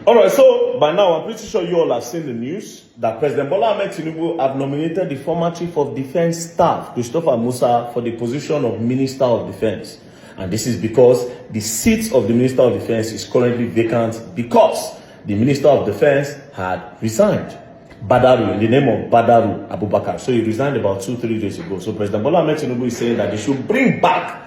All right, so by now I'm pretty sure you all have seen the news that President Bola Ahmed Tinubu have nominated the former Chief of Defense Staff, Christopher Musa, for the position of Minister of Defense. And this is because the seat of the Minister of Defense is currently vacant because the Minister of Defense had resigned. Badaru, in the name of Badaru Abubakar. So he resigned about 2-3 days ago. So President Bola Ahmed Tinubu is saying that they should bring back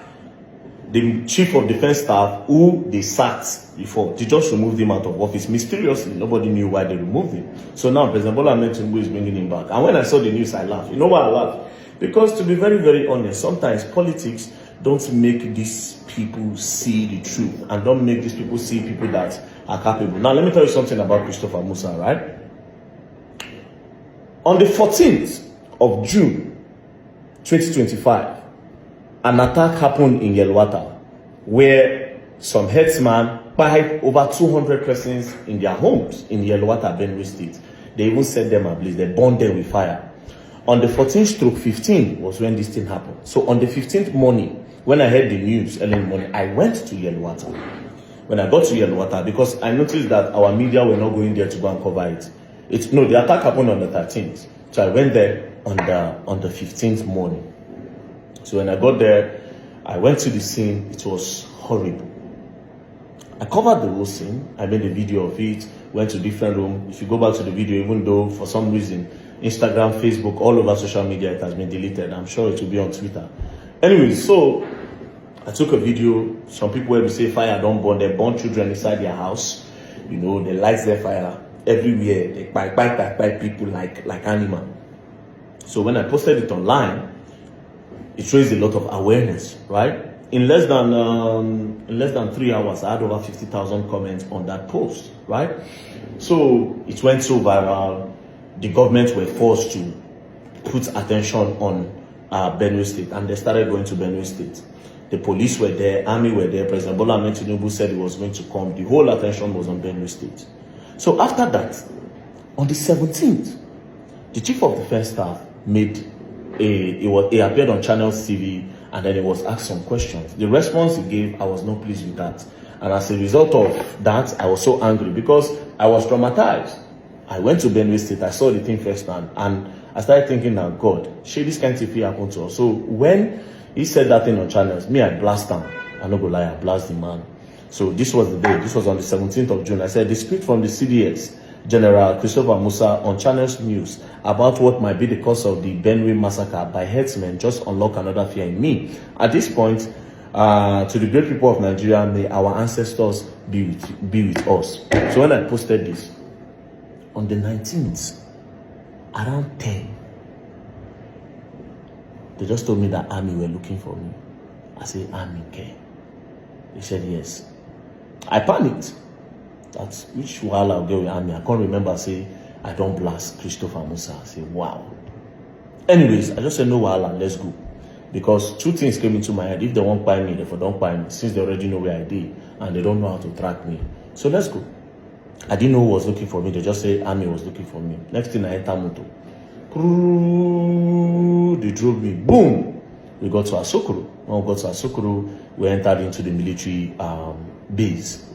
the Chief of Defense Staff who they sacked before. They just removed him out of office mysteriously. Nobody knew why they removed him. So now President Bola Ahmed Tinubu is bringing him back. And when I saw the news, I laughed. You know why I laughed? Because to be very, very honest, sometimes politics don't make these people see the truth and don't make these people see people that are capable. Now, let me tell you something about Christopher Musa, right? On the 14th of June, 2025, an attack happened in Yelwata where some herdsmen killed over 200 persons in their homes in Yelwata, Benue State. They even set them ablaze. They burned them with fire. On the 14th/15 was when this thing happened. So on the 15th morning, when I heard the news early in the morning, I went to Yelwata. When I got to Yelwata, because I noticed that our media were not going there to go and cover it. The attack happened on the 13th. So I went there on the 15th morning. So when I got there, I went to the scene. It was horrible. I covered the whole scene. I made a video of it, went to different rooms. If you go back to the video, even though for some reason, Instagram, Facebook, all over social media, it has been deleted. I'm sure it will be on Twitter. Anyway, so I took a video. Some people will say fire don't burn. They burn children inside their house. You know, they light their fire everywhere. They bite people like animal. So when I posted it online, it raised a lot of awareness, right? In less than 3 hours, I had over 50,000 comments on that post, right? So it went so viral. The government were forced to put attention on Benue State, and they started going to Benue State. The police were there, army were there. President Bola Ahmed Tinubu said he was going to come. The whole attention was on Benue State. So after that, on the 17th, the Chief of Defense Staff he appeared on Channels TV, and then he was asked some questions. The response he gave, I was not pleased with that. And as a result of that, I was so angry because I was traumatized. I went to Benue State, I saw the thing firsthand, and I started thinking that, God, shit, this can't happen to us. So when he said that thing on Channels, me, I blast him. I'm not gonna lie, I blast the man. So this was the day, this was on the 17th of June. I said, the speech from the CDS, General Christopher Musa on Channels News about what might be the cause of the Benue massacre by herdsmen just unlock another fear in me. At this point, to the great people of Nigeria, may our ancestors be with us. So when I posted this, on the 19th, around 10, they just told me that army were looking for me. I said, army, okay. They said, yes. I panicked. That's which while I'll go with army. I can't remember, say, I don't blast Christopher Musa. I say, wow. Anyways, I just said, no, let's go. Because two things came into my head. If they won't buy me, they don't buy me, since they already know where I did, and they don't know how to track me. So let's go. I didn't know who was looking for me. They just say army was looking for me. Next thing I enter moto. They drove me. Boom! We got to Asokoro. When we got to Asokoro, we entered into the military base.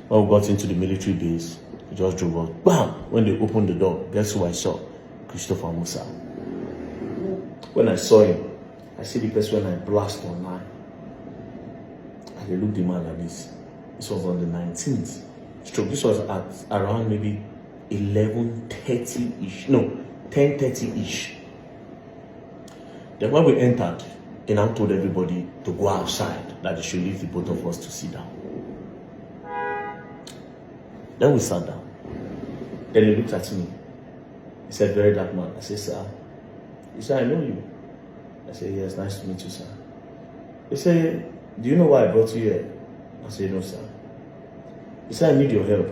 When we got into the military base, we just drove out. Bam! When they opened the door, guess who I saw? Christopher Musa. When I saw him, I see the person when I blast online. And they looked the man like this. This was on the 19th. This was at around maybe 11:30-ish. No, 10:30-ish. Then when we entered, they now told everybody to go outside, that they should leave the both of us to sit down. Then we sat down. Then he looked at me. He said, VeryDarkMan. I said, sir. He said, I know you. I said, yes, nice to meet you, sir. He said, do you know why I brought you here? I said, no, sir. He said, I need your help.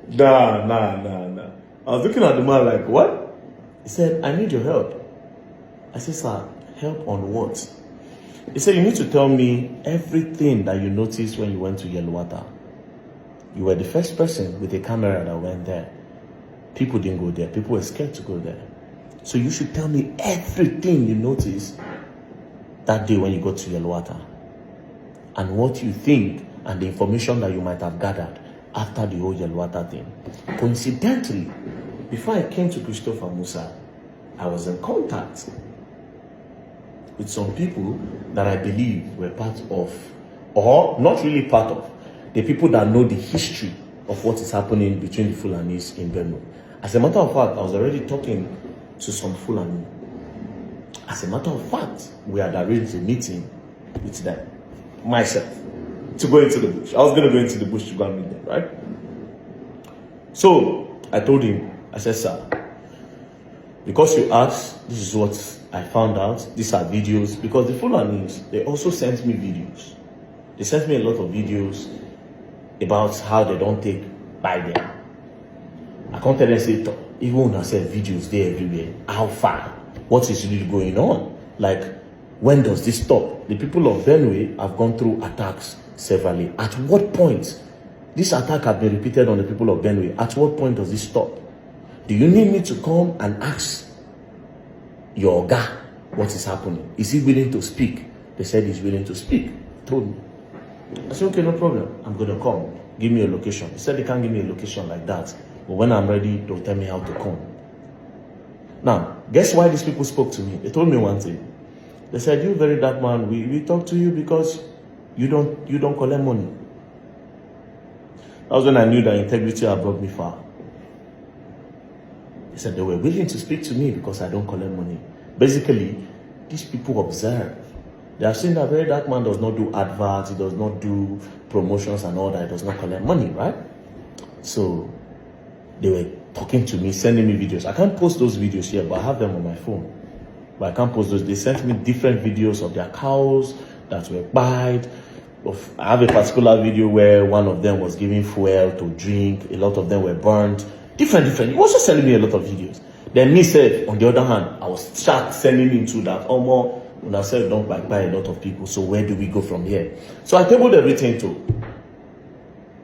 Nah. I was looking at the man like, what? He said, I need your help. I said, sir, help on what? He said, you need to tell me everything that you noticed when you went to Yelwata. You were the first person with a camera that went there. People didn't go there. People were scared to go there. So you should tell me everything you noticed that day when you got to Yelwata. and what you think and the information that you might have gathered after the whole Yelwata thing. Coincidentally, before I came to Christopher Musa, I was in contact with some people that I believe were part of, or not really part of, the people that know the history of what is happening between the Fulanis in Benue. As a matter of fact, I was already talking to some Fulani. As a matter of fact, we had arranged a meeting with them, myself, to go into the bush. I was going to go into the bush to go and meet them, right? So I told him, I said, sir, because you asked, this is what I found out. These are videos. Because the Fulanis, they also sent me videos. They sent me a lot of videos about how they don't take Biden. I can't tell them, say, even when I said videos there everywhere, how far? What is really going on? Like, when does this stop? The people of Benue have gone through attacks severally. At what point? This attack has been repeated on the people of Benue. At what point does this stop? Do you need me to come and ask your guy what is happening? Is he willing to speak? They said he's willing to speak. Told me. I said, okay, no problem. I'm going to come. Give me a location. He said they can't give me a location like that. But when I'm ready, they'll tell me how to come. Now, guess why these people spoke to me? They told me one thing. They said, you VeryDarkMan, we talk to you because you don't collect money. That was when I knew that integrity had brought me far. They said they were willing to speak to me because I don't collect money. Basically, these people observe. They have seen that VeryDarkMan does not do adverts, he does not do promotions and all that, he does not collect money, right? So they were talking to me, sending me videos. I can't post those videos here, but I have them on my phone. But I can't post those. They sent me different videos of their cows that were bite. I have a particular video where one of them was giving fuel to drink. A lot of them were burned. Different. He was just sending me a lot of videos. Then me said, on the other hand, I was sending him to that almost. When I said don't buy a lot of people, so where do we go from here? So I tabled everything to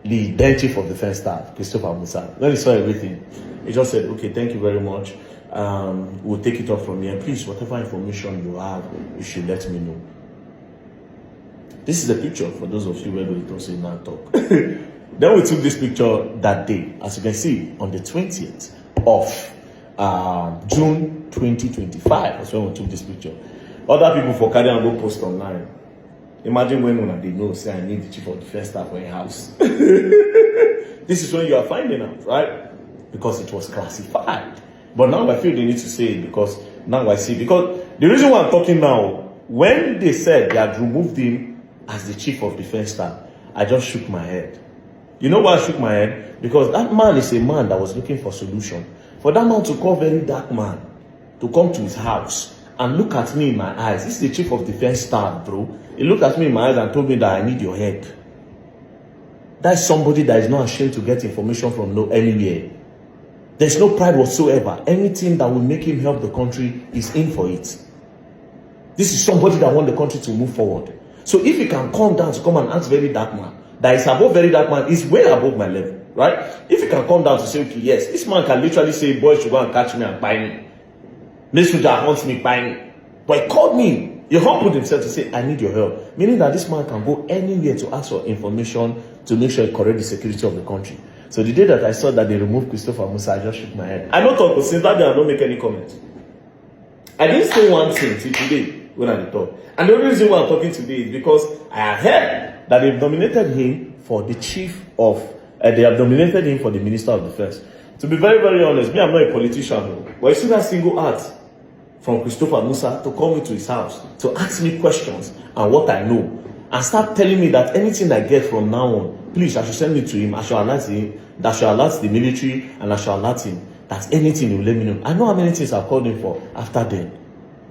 the then chief of defense staff, Christopher Musa. When he saw everything, he just said, okay, thank you very much. We'll take it up from here. Please, whatever information you have, you should let me know. This is a picture for those of you where we don't say now talk. Then we took this picture that day, as you can see, on the 20th of June 2025. That's when we took this picture. Other people for carry and go post online. Imagine when they know, say, I need the chief of defense staff for a house. This is when you are finding out, right? Because it was classified. But now I feel they need to say it because now I see. Because the reason why I'm talking now, when they said they had removed him as the chief of defense staff, I just shook my head. You know why I shook my head? Because that man is a man that was looking for solution. For that man to call VeryDarkMan to come to his house and look at me in my eyes. This is the chief of defense staff, bro. He looked at me in my eyes and told me that I need your head. That's somebody that is not ashamed to get information from anywhere. There's no pride whatsoever. Anything that will make him help the country is in for it. This is somebody that wants the country to move forward. So if he can come down to come and ask VeryDarkMan, that is above VeryDarkMan, is way above my level, right? If he can come down to say, okay, yes, this man can literally say, boys should go and catch me and buy me. This soldier wants me, buy me. But he called me. He humbled himself to say, I need your help. Meaning that this man can go anywhere to ask for information to make sure he correct the security of the country. So the day that I saw that they removed Christopher Musa, I just shook my head. I don't talk, but since that day I don't make any comments. I didn't say one thing till today when I talk. And the only reason why I'm talking today is because I have heard that they've nominated him for the chief of, they have nominated him for the Minister of Defense. To be very, very honest, me, I'm not a politician, but you see that single act from Christopher Musa to call me to his house, to ask me questions and what I know, and start telling me that anything I get from now on, please, I should send it to him, I should alert him, that I should alert the military, and I should alert him, that anything he will let me know. I know how many things I've called him for after then.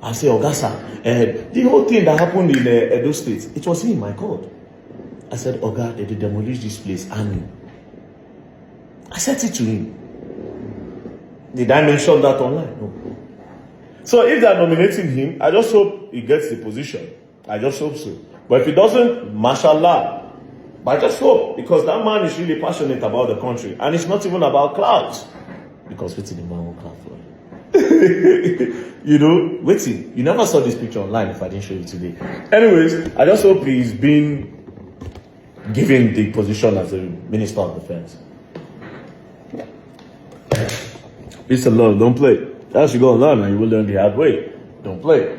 I'll say, Ogasa, the whole thing that happened in Edo State, it was him I called. I said, Oga, they demolish this place, army. I sent it to him. Did I mention that online? No. So if they are nominating him, I just hope he gets the position. I just hope so. But if he doesn't, mashallah. But I just hope, because that man is really passionate about the country. And it's not even about clouds. Because waiting, the man will cloud for him. You know, waiting. You never saw this picture online if I didn't show you today. Anyways, I just hope he's being given the position as a Minister of Defense. It's a law, don't play. As you go on and you will learn the hard way. Don't play.